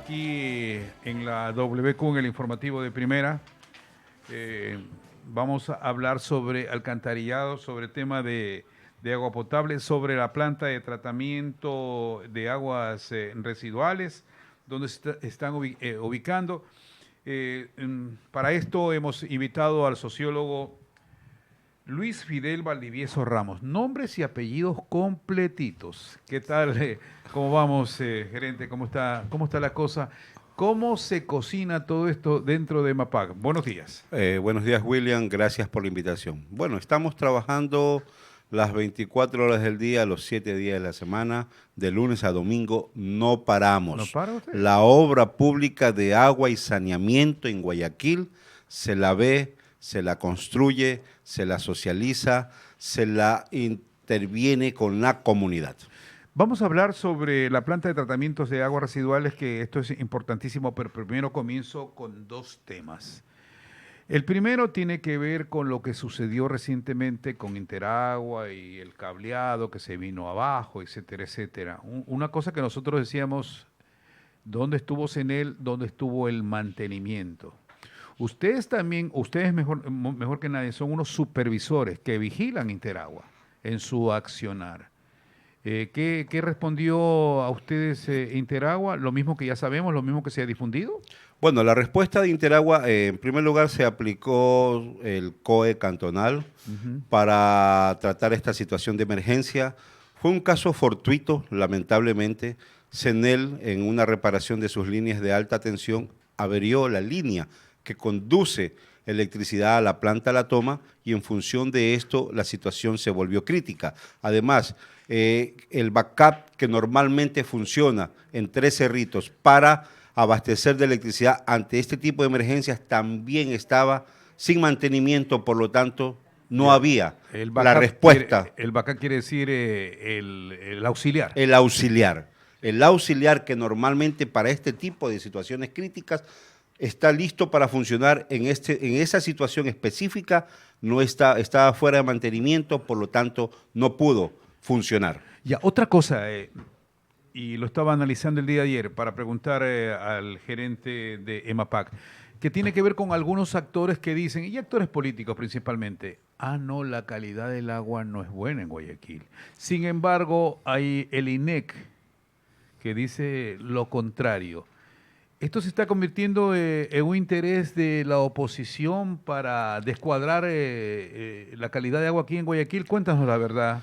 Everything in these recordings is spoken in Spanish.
aquí en la WQ, en el informativo de primera. Vamos a hablar sobre alcantarillado, sobre el tema de agua potable, sobre la planta de tratamiento de aguas residuales, donde se están ubicando. Para esto hemos invitado al sociólogo Luis Fidel Valdivieso Ramos. Nombres y apellidos completitos. ¿Qué tal? ¿Cómo vamos, gerente? ¿Cómo está la cosa? ¿Cómo se cocina todo esto dentro de MAPAC? Buenos días. Buenos días, William. Gracias por la invitación. Bueno, estamos trabajando las 24 horas del día, los 7 días de la semana, de lunes a domingo, no paramos. ¿No para usted? La obra pública de agua y saneamiento en Guayaquil se la ve, se la construye, se la socializa, se la interviene con la comunidad. Vamos a hablar sobre la planta de tratamientos de aguas residuales, que esto es importantísimo, pero primero comienzo con dos temas. El primero tiene que ver con lo que sucedió recientemente con Interagua y el cableado que se vino abajo, etcétera, etcétera. Una cosa que nosotros decíamos, ¿dónde estuvo CENEL? ¿Dónde estuvo el mantenimiento? Ustedes también, ustedes mejor que nadie, son unos supervisores que vigilan Interagua en su accionar. ¿Qué respondió a ustedes Interagua? ¿Lo mismo que ya sabemos, lo mismo que se ha difundido? Bueno, la respuesta de Interagua, en primer lugar, se aplicó el COE cantonal para tratar esta situación de emergencia. Fue un caso fortuito, lamentablemente. CENEL, en una reparación de sus líneas de alta tensión, averió la línea que conduce electricidad a la planta La Toma, y en función de esto la situación se volvió crítica. Además, el backup que normalmente funciona en Tres Cerritos para abastecer de electricidad ante este tipo de emergencias también estaba sin mantenimiento, por lo tanto no había la respuesta. El backup quiere decir el auxiliar. El auxiliar. El auxiliar que normalmente para este tipo de situaciones críticas está listo para funcionar en esa situación específica, estaba fuera de mantenimiento, por lo tanto no pudo funcionar. Ya, otra cosa, y lo estaba analizando el día de ayer para preguntar al gerente de EMAPAC, que tiene que ver con algunos actores que dicen, y actores políticos principalmente, no, la calidad del agua no es buena en Guayaquil. Sin embargo, hay el INEC que dice lo contrario. ¿Esto se está convirtiendo en un interés de la oposición para descuadrar la calidad de agua aquí en Guayaquil? Cuéntanos la verdad.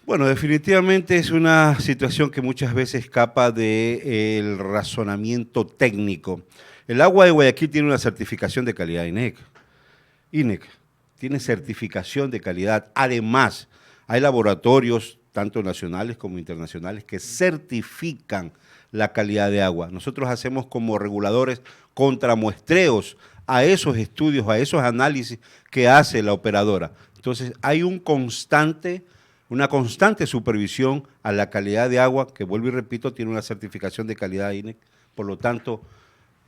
Bueno, definitivamente es una situación que muchas veces escapa del razonamiento técnico. El agua de Guayaquil tiene una certificación de calidad INEC. INEC tiene certificación de calidad. Además, hay laboratorios, tanto nacionales como internacionales, que certifican la calidad de agua. Nosotros hacemos como reguladores contramuestreos a esos estudios, a esos análisis que hace la operadora. Entonces, hay una constante supervisión a la calidad de agua, que vuelvo y repito, tiene una certificación de calidad INEC. Por lo tanto,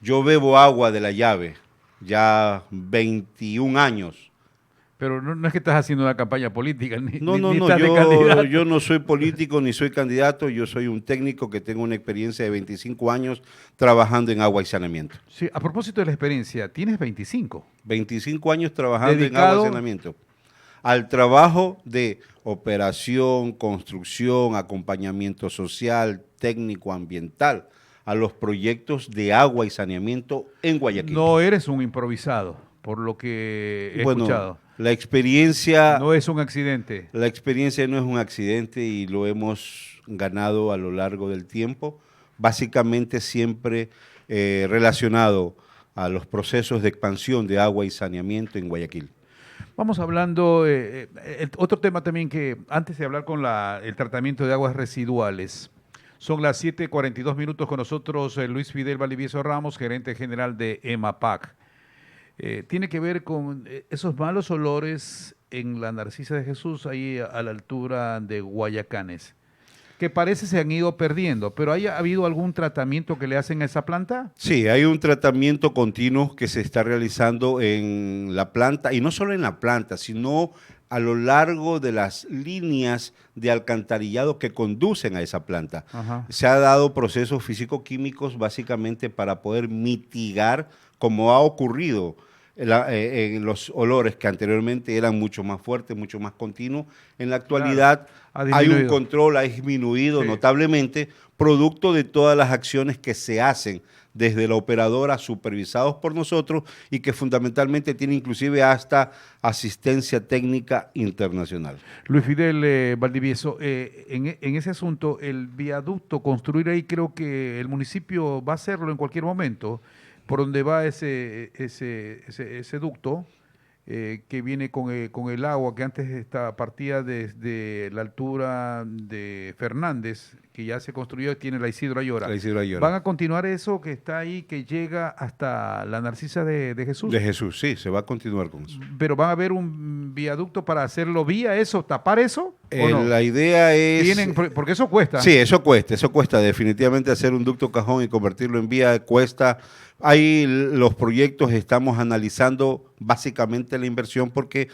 yo bebo agua de la llave ya 21 años. Pero no es que estás haciendo una campaña política, ni estás de yo, candidato. yo no soy político ni soy candidato, yo soy un técnico que tengo una experiencia de 25 años trabajando en agua y saneamiento. Sí, a propósito de la experiencia, tienes 25. 25 años trabajando Dedicado en agua y saneamiento. Al trabajo de operación, construcción, acompañamiento social, técnico, ambiental, a los proyectos de agua y saneamiento en Guayaquil. No eres un improvisado, por lo que he escuchado. La experiencia... No es un accidente. La experiencia no es un accidente y lo hemos ganado a lo largo del tiempo, básicamente siempre relacionado a los procesos de expansión de agua y saneamiento en Guayaquil. Vamos hablando, otro tema también que, antes de hablar con el tratamiento de aguas residuales, son las 7:42 con nosotros Luis Fidel Valdivieso Ramos, gerente general de EMAPAC. Tiene que ver con esos malos olores en la Narcisa de Jesús, ahí a la altura de Guayacanes, que parece se han ido perdiendo, pero ¿ha habido algún tratamiento que le hacen a esa planta? Sí, hay un tratamiento continuo que se está realizando en la planta, y no solo en la planta, sino a lo largo de las líneas de alcantarillado que conducen a esa planta. Ajá. Se ha dado procesos físico-químicos básicamente para poder mitigar, como ha ocurrido en los olores que anteriormente eran mucho más fuertes, mucho más continuos. En la actualidad hay un control, ha disminuido notablemente, producto de todas las acciones que se hacen desde la operadora, supervisados por nosotros y que fundamentalmente tiene inclusive hasta asistencia técnica internacional. Luis Fidel Valdivieso, en ese asunto, el viaducto, construir ahí, creo que el municipio va a hacerlo en cualquier momento, por donde va ese ducto, que viene con el agua, que antes partía desde la altura de Fernández, que ya se construyó, tiene la Isidro Ayora. La Isidro Ayora. ¿Van a continuar eso que está ahí, que llega hasta la Narcisa de Jesús? De Jesús, sí, se va a continuar con eso. ¿Pero van a haber un viaducto para hacerlo vía eso, tapar eso? ¿O no? La idea es... Porque eso cuesta. Sí, eso cuesta. Definitivamente hacer un ducto cajón y convertirlo en vía cuesta. Ahí los proyectos estamos analizando básicamente la inversión porque,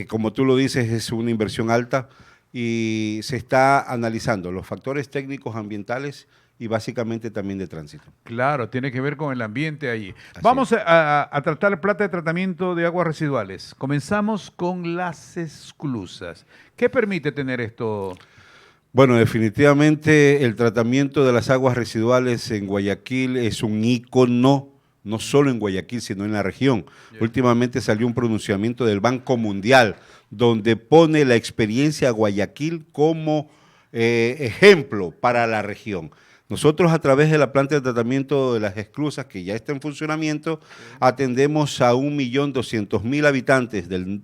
como tú lo dices, es una inversión alta y se está analizando los factores técnicos ambientales y básicamente también de tránsito. Claro, tiene que ver con el ambiente ahí. Así Vamos a tratar la planta de tratamiento de aguas residuales. Comenzamos con las esclusas. ¿Qué permite tener esto? Bueno, definitivamente el tratamiento de las aguas residuales en Guayaquil es un ícono, no solo en Guayaquil, sino en la región. Últimamente salió un pronunciamiento del Banco Mundial, donde pone la experiencia de Guayaquil como ejemplo para la región. Nosotros, a través de la planta de tratamiento de las esclusas, que ya está en funcionamiento, atendemos a 1.200.000 habitantes del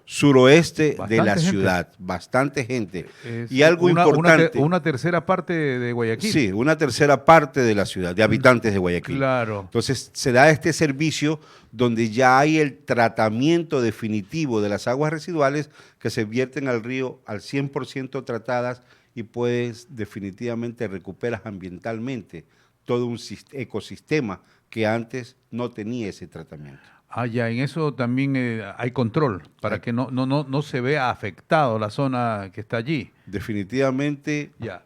suroeste de la ciudad, bastante gente. Y algo importante. Una tercera parte de Guayaquil. Sí, una tercera parte de la ciudad, de habitantes de Guayaquil. Claro. Entonces, se da este servicio donde ya hay el tratamiento definitivo de las aguas residuales que se vierten al río al 100% tratadas y pues definitivamente recuperas ambientalmente todo un ecosistema que antes no tenía ese tratamiento. Ah, ya, en eso también hay control para que no se vea afectado la zona que está allí. Definitivamente, ya,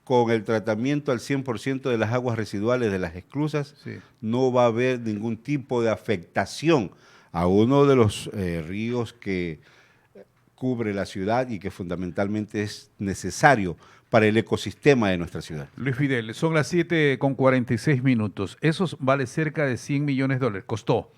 con el tratamiento al 100% de las aguas residuales de las esclusas, no va a haber ningún tipo de afectación a uno de los ríos que cubre la ciudad y que fundamentalmente es necesario para el ecosistema de nuestra ciudad. Luis Fidel, son las 7:46. Eso vale cerca de $100 millones, costó.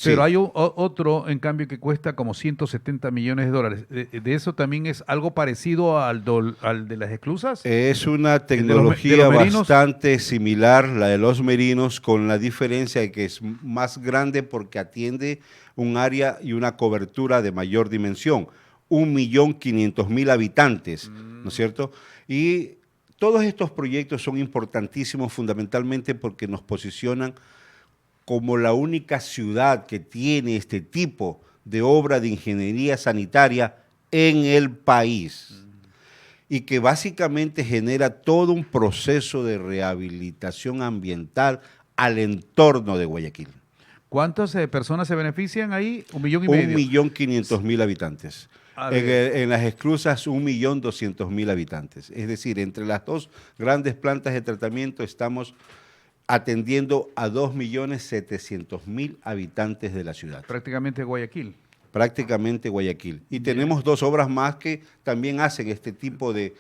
Pero hay otro, en cambio, que cuesta como $170 millones. ¿De eso también es algo parecido al de las esclusas? Es una tecnología bastante similar, la de los merinos, con la diferencia de que es más grande porque atiende un área y una cobertura de mayor dimensión. 1.500.000 habitantes, ¿no es cierto? Y todos estos proyectos son importantísimos fundamentalmente porque nos posicionan como la única ciudad que tiene este tipo de obra de ingeniería sanitaria en el país y que básicamente genera todo un proceso de rehabilitación ambiental al entorno de Guayaquil. ¿Cuántas personas se benefician ahí? 1,5 millones. 1.500.000 habitantes. En las esclusas, 1.200.000 habitantes. Es decir, entre las dos grandes plantas de tratamiento estamos atendiendo a 2.700.000 habitantes de la ciudad. Prácticamente Guayaquil. Prácticamente Guayaquil. Y tenemos dos obras más que también hacen este tipo de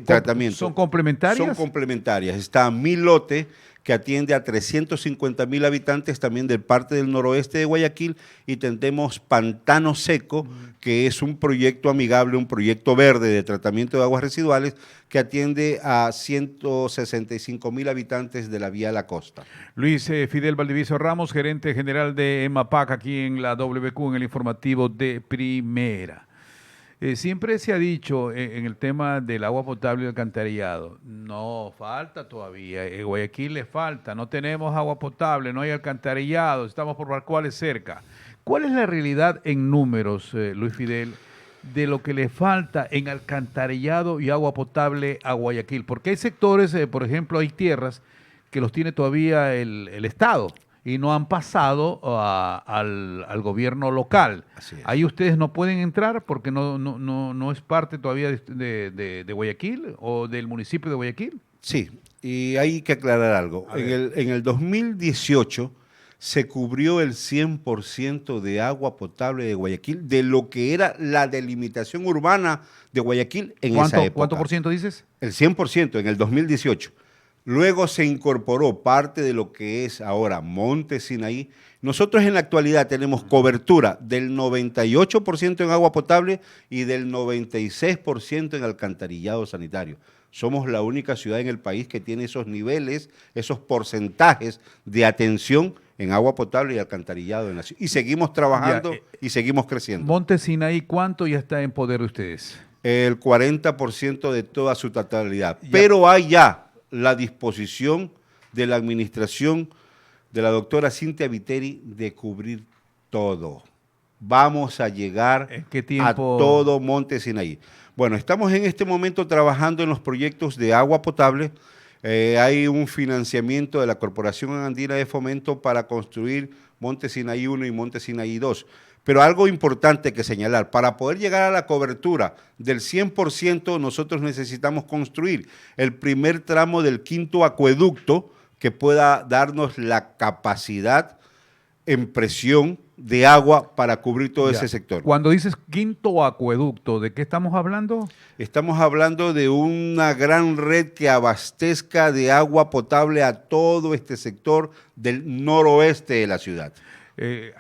tratamiento. ¿Son complementarias? Son complementarias. Está Milote, que atiende a 350.000 habitantes también de parte del noroeste de Guayaquil, y tenemos Pantano Seco, que es un proyecto amigable, un proyecto verde de tratamiento de aguas residuales que atiende a 165.000 habitantes de la vía La Costa. Luis Fidel Valdivieso Ramos, gerente general de EMAPAC, aquí en la WQ, en el informativo de Primera. Siempre se ha dicho en el tema del agua potable y el alcantarillado, no, falta todavía, en Guayaquil le falta, no tenemos agua potable, no hay alcantarillado, estamos por Barcuales cerca. ¿Cuál es la realidad en números, Luis Fidel, de lo que le falta en alcantarillado y agua potable a Guayaquil? Porque hay sectores, por ejemplo, hay tierras que los tiene todavía el Estado, y no han pasado al gobierno local. Así es. Ahí ustedes no pueden entrar porque no es parte todavía de Guayaquil o del municipio de Guayaquil. Sí, y hay que aclarar algo. En el 2018 se cubrió el 100% de agua potable de Guayaquil, de lo que era la delimitación urbana de Guayaquil en esa época. ¿Cuánto por ciento dices? El 100% en el 2018. Luego se incorporó parte de lo que es ahora Monte Sinaí. Nosotros en la actualidad tenemos cobertura del 98% en agua potable y del 96% en alcantarillado sanitario. Somos la única ciudad en el país que tiene esos niveles, esos porcentajes de atención en agua potable y alcantarillado en la ciudad. Y seguimos trabajando y seguimos creciendo. Monte Sinaí, ¿cuánto ya está en poder de ustedes? El 40% de toda su totalidad. Pero hay ya la disposición de la administración de la doctora Cintia Viteri de cubrir todo. Vamos a llegar a todo Monte Sinaí. Bueno, estamos en este momento trabajando en los proyectos de agua potable. Hay un financiamiento de la Corporación Andina de Fomento para construir Monte Sinaí 1 y Monte Sinaí 2. Pero algo importante que señalar, para poder llegar a la cobertura del 100%, nosotros necesitamos construir el primer tramo del quinto acueducto que pueda darnos la capacidad en presión de agua para cubrir todo ese sector. Cuando dices quinto acueducto, ¿de qué estamos hablando? Estamos hablando de una gran red que abastezca de agua potable a todo este sector del noroeste de la ciudad.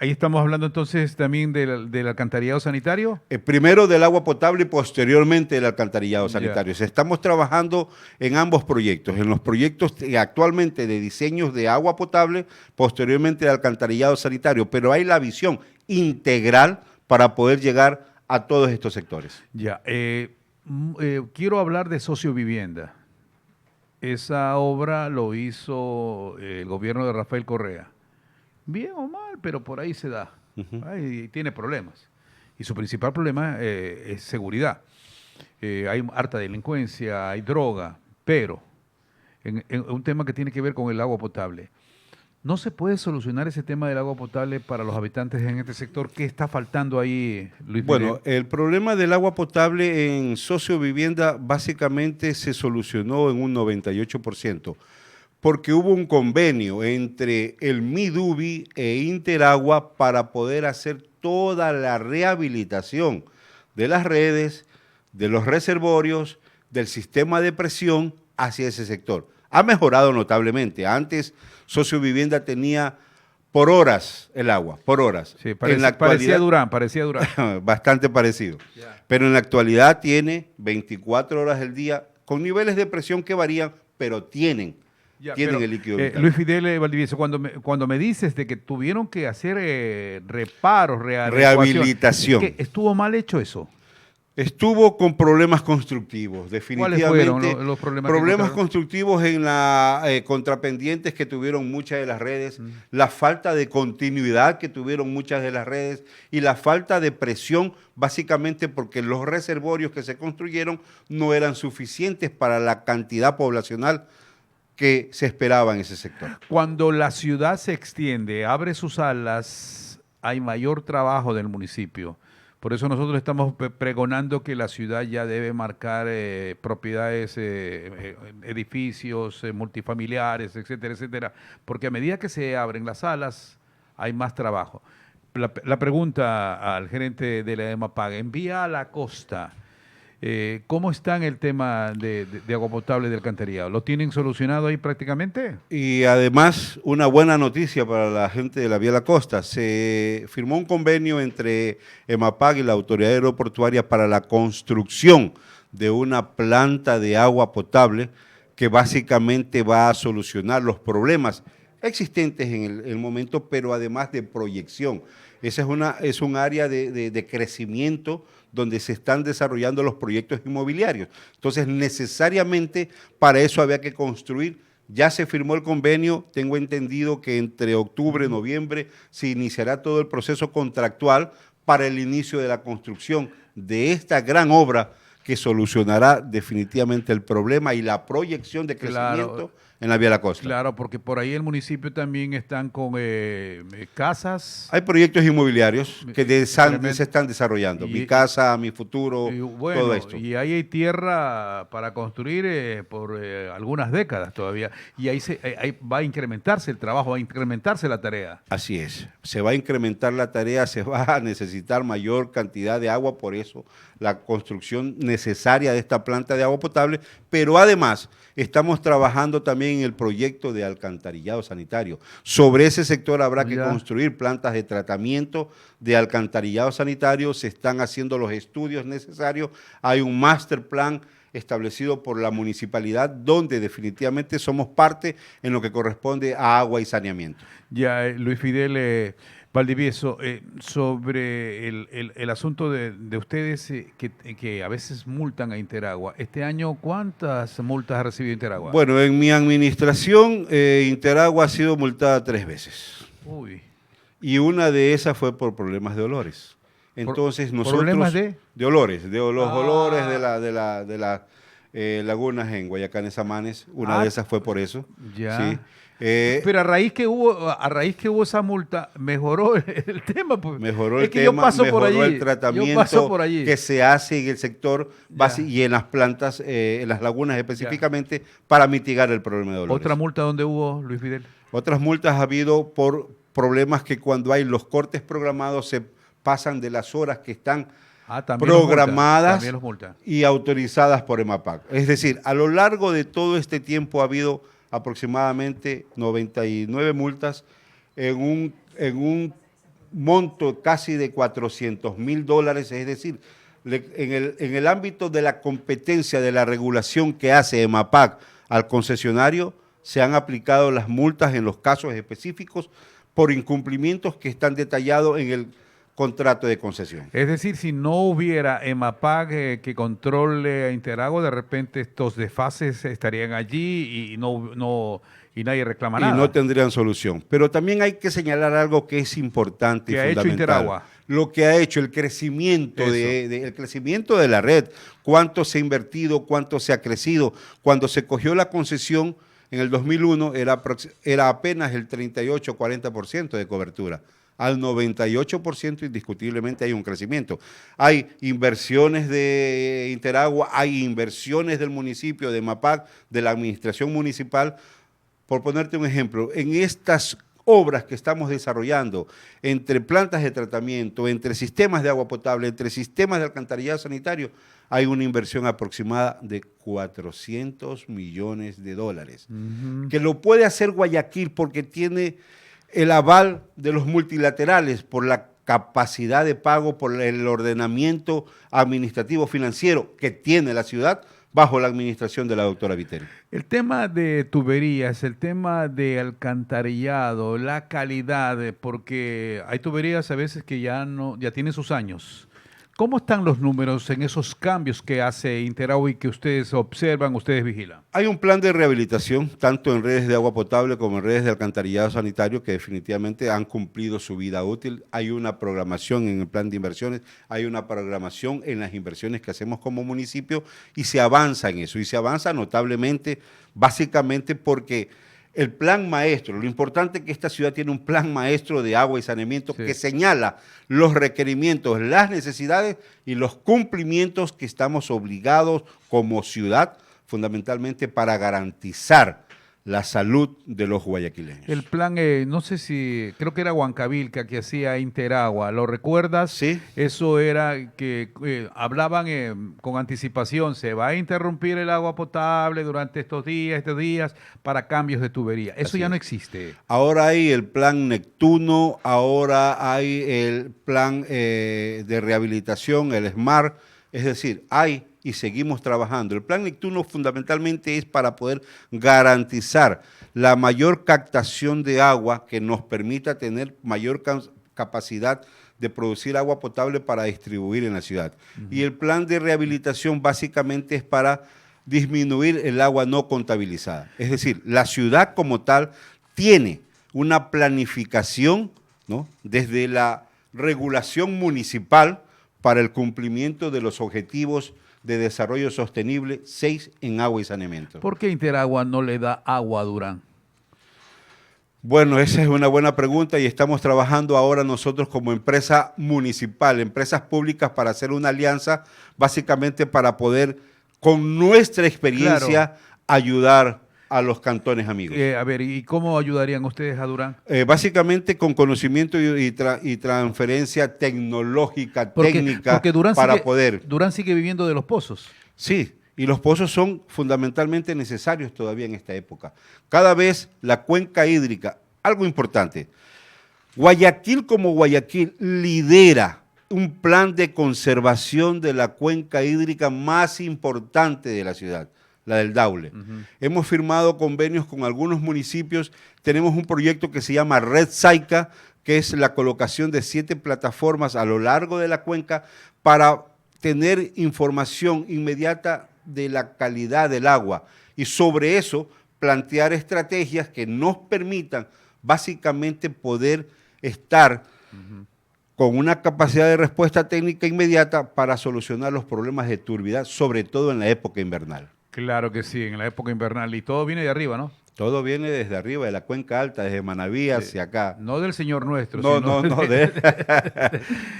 Ahí estamos hablando entonces también del alcantarillado sanitario. Primero del agua potable y posteriormente del alcantarillado sanitario. Estamos trabajando en ambos proyectos, en los proyectos actualmente de diseños de agua potable, posteriormente de alcantarillado sanitario, pero hay la visión integral para poder llegar a todos estos sectores. Quiero hablar de sociovivienda. Esa obra lo hizo el gobierno de Rafael Correa. Bien o mal, pero por ahí se da. Ahí tiene problemas. Y su principal problema es seguridad. Hay harta delincuencia, hay droga, pero en un tema que tiene que ver con el agua potable. ¿No se puede solucionar ese tema del agua potable para los habitantes en este sector? ¿Qué está faltando ahí, Luis? Bueno, el problema del agua potable en sociovivienda básicamente se solucionó en un 98%. Porque hubo un convenio entre el Midubi e Interagua para poder hacer toda la rehabilitación de las redes, de los reservorios, del sistema de presión hacia ese sector. Ha mejorado notablemente. Antes Sociovivienda tenía por horas el agua, por horas. Sí, parecía Durán. Bastante parecido. Pero en la actualidad tiene 24 horas del día con niveles de presión que varían, pero tienen el líquido vital. Luis Fidel Valdivieso, cuando me dices de que tuvieron que hacer reparos, rehabilitación, es que estuvo mal hecho eso. Estuvo con problemas constructivos, definitivamente. ¿Cuáles fueron los problemas? Problemas constructivos en la contrapendientes que tuvieron muchas de las redes, la falta de continuidad que tuvieron muchas de las redes y la falta de presión, básicamente porque los reservorios que se construyeron no eran suficientes para la cantidad poblacional que se esperaba en ese sector. Cuando la ciudad se extiende, abre sus alas, hay mayor trabajo del municipio. Por eso nosotros estamos pregonando que la ciudad ya debe marcar propiedades, edificios multifamiliares, etcétera, etcétera, porque a medida que se abren las alas, hay más trabajo. La pregunta al gerente de la EMAPAG, en Vía a la Costa, ¿cómo está en el tema de agua potable de alcantarillado? ¿Lo tienen solucionado ahí prácticamente? Y además, una buena noticia para la gente de la Vía a la Costa. Se firmó un convenio entre EMAPAG y la Autoridad Aeroportuaria para la construcción de una planta de agua potable que básicamente va a solucionar los existentes en el momento, pero además de proyección. Esa es un área de crecimiento donde se están desarrollando los proyectos inmobiliarios. Entonces, necesariamente para eso había que construir. Ya se firmó el convenio, tengo entendido que entre octubre y noviembre se iniciará todo el proceso contractual para el inicio de la construcción de esta gran obra que solucionará definitivamente el problema y la proyección de crecimiento en la vía La Costa. Claro, porque por ahí el municipio también están con casas. Hay proyectos inmobiliarios que Tremendo. se están desarrollando. Y- Mi casa, mi futuro, Y todo bueno, esto. y ahí hay tierra para construir por algunas décadas todavía. Y ahí va a incrementarse el trabajo, va a incrementarse la tarea. Así es, se va a incrementar la tarea, se va a necesitar mayor cantidad de agua, por eso la construcción necesaria de esta planta de agua potable, pero además estamos trabajando también en el proyecto de alcantarillado sanitario. Sobre ese sector habrá que construir plantas de tratamiento de alcantarillado sanitario, se están haciendo los estudios necesarios, hay un master plan establecido por la municipalidad, donde definitivamente somos parte en lo que corresponde a agua y saneamiento. Ya, Luis Fidel Valdivieso, sobre el asunto de ustedes que a veces multan a Interagua. Este año, ¿cuántas multas ha recibido Interagua? Bueno, en mi administración, Interagua ha sido multada 3 veces. Uy. Y una de esas fue por problemas de olores. Entonces nosotros... ¿Problemas de? De olores, los olores de las lagunas en Guayacán, Samanes. Una de esas fue por eso. Ya. Sí. Pero a raíz que hubo esa multa, mejoró el tema. Pues. Mejoró es el que tema, yo paso mejoró por allí, el tratamiento yo paso por allí. que se hace en el sector y en las plantas, en las lagunas específicamente, para mitigar el problema de olores. ¿Otra multa dónde hubo, Luis Fidel? Otras multas ha habido por problemas que cuando hay los cortes programados se pasan de las horas que están programadas y autorizadas por EMAPAC. Es decir, a lo largo de todo este tiempo ha habido aproximadamente 99 multas en un monto casi de $400,000, es decir, en el ámbito de la competencia de la regulación que hace EMAPAC al concesionario, se han aplicado las multas en los casos específicos por incumplimientos que están detallados en el contrato de concesión. Es decir, si no hubiera EMAPAC que controle a Interagua, de repente estos desfases estarían allí y nadie reclama nada. Y no tendrían solución. Pero también hay que señalar algo que es importante y fundamental. ¿Qué ha hecho Interagua? Lo que ha hecho, el crecimiento de la red, cuánto se ha invertido, cuánto se ha crecido. Cuando se cogió la concesión en el 2001 era apenas el 38-40% de cobertura. Al 98% indiscutiblemente hay un crecimiento. Hay inversiones de Interagua, hay inversiones del municipio, de EMAPAC, de la administración municipal. Por ponerte un ejemplo, en estas obras que estamos desarrollando, entre plantas de tratamiento, entre sistemas de agua potable, entre sistemas de alcantarillado sanitario, hay una inversión aproximada de $400 millones, que lo puede hacer Guayaquil porque tiene el aval de los multilaterales por la capacidad de pago, por el ordenamiento administrativo financiero que tiene la ciudad bajo la administración de la doctora Viteri. El tema de tuberías, el tema de alcantarillado, la calidad, porque hay tuberías a veces que ya tienen sus años. ¿Cómo están los números en esos cambios que hace Interagua y que ustedes observan, ustedes vigilan? Hay un plan de rehabilitación, tanto en redes de agua potable como en redes de alcantarillado sanitario, que definitivamente han cumplido su vida útil. Hay una programación en el plan de inversiones, hay una programación en las inversiones que hacemos como municipio y se avanza en eso. Y se avanza notablemente, básicamente porque el plan maestro, lo importante es que esta ciudad tiene un plan maestro de agua y saneamiento que señala los requerimientos, las necesidades y los cumplimientos que estamos obligados como ciudad, fundamentalmente para garantizar la salud de los guayaquileños. El plan, no sé si, creo que era Huancavilca que hacía Interagua, ¿lo recuerdas? Sí. Eso era que hablaban con anticipación, se va a interrumpir el agua potable durante estos días, para cambios de tubería. Eso ya no existe. Ahora hay el plan Neptuno, ahora hay el plan de rehabilitación, el SMART, es decir, hay y seguimos trabajando. El plan Neptuno fundamentalmente es para poder garantizar la mayor captación de agua que nos permita tener mayor capacidad de producir agua potable para distribuir en la ciudad. Y el plan de rehabilitación básicamente es para disminuir el agua no contabilizada. Es decir, la ciudad como tal tiene una planificación, ¿no?, desde la regulación municipal para el cumplimiento de los objetivos de Desarrollo Sostenible 6 en agua y saneamiento. ¿Por qué Interagua no le da agua a Durán? Bueno, esa es una buena pregunta y estamos trabajando ahora nosotros como empresa municipal, empresas públicas, para hacer una alianza básicamente para poder, con nuestra experiencia, ayudar a los cantones amigos. A ver, ¿y cómo ayudarían ustedes a Durán? Básicamente con conocimiento y transferencia tecnológica, técnica, porque para poder... Durán sigue viviendo de los pozos. Sí, y los pozos son fundamentalmente necesarios todavía en esta época. Cada vez la cuenca hídrica, algo importante, Guayaquil como Guayaquil lidera un plan de conservación de la cuenca hídrica más importante de la ciudad, la del Daule. Hemos firmado convenios con algunos municipios, tenemos un proyecto que se llama Red Saica, que es la colocación de 7 plataformas a lo largo de la cuenca para tener información inmediata de la calidad del agua y sobre eso plantear estrategias que nos permitan básicamente poder estar con una capacidad de respuesta técnica inmediata para solucionar los problemas de turbidez, sobre todo en la época invernal. Claro que sí, en la época invernal. Y todo viene de arriba, ¿no? Todo viene desde arriba, de la cuenca alta, desde Manaví hacia acá. No del Señor nuestro. No.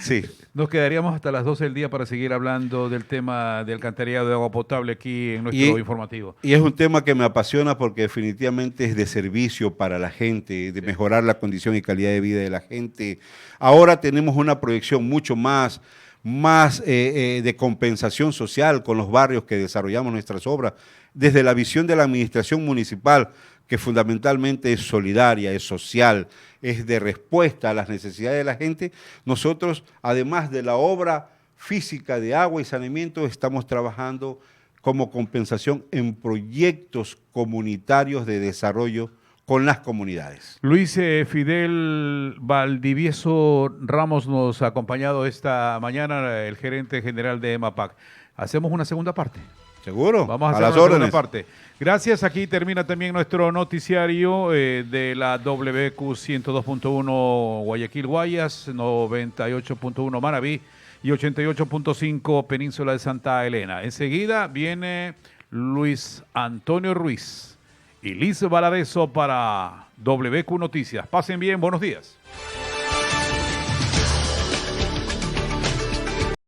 Sí. Nos quedaríamos hasta las 12 del día para seguir hablando del tema del alcantarillado de agua potable aquí en nuestro informativo. Y es un tema que me apasiona porque definitivamente es de servicio para la gente, de mejorar la condición y calidad de vida de la gente. Ahora tenemos una proyección mucho más de compensación social con los barrios que desarrollamos nuestras obras, desde la visión de la administración municipal, que fundamentalmente es solidaria, es social, es de respuesta a las necesidades de la gente. Nosotros, además de la obra física de agua y saneamiento, estamos trabajando como compensación en proyectos comunitarios de desarrollo con las comunidades. Luis Fidel Valdivieso Ramos nos ha acompañado esta mañana, el gerente general de EMAPAC. Hacemos una segunda parte. ¿Seguro? Vamos a hacer una segunda parte. Gracias. Aquí termina también nuestro noticiario de la WQ 102.1 Guayaquil Guayas, 98.1 Manaví y 88.5 Península de Santa Elena. Enseguida viene Luis Antonio Ruiz y Liz Valareso para WQ Noticias. Pasen bien, buenos días.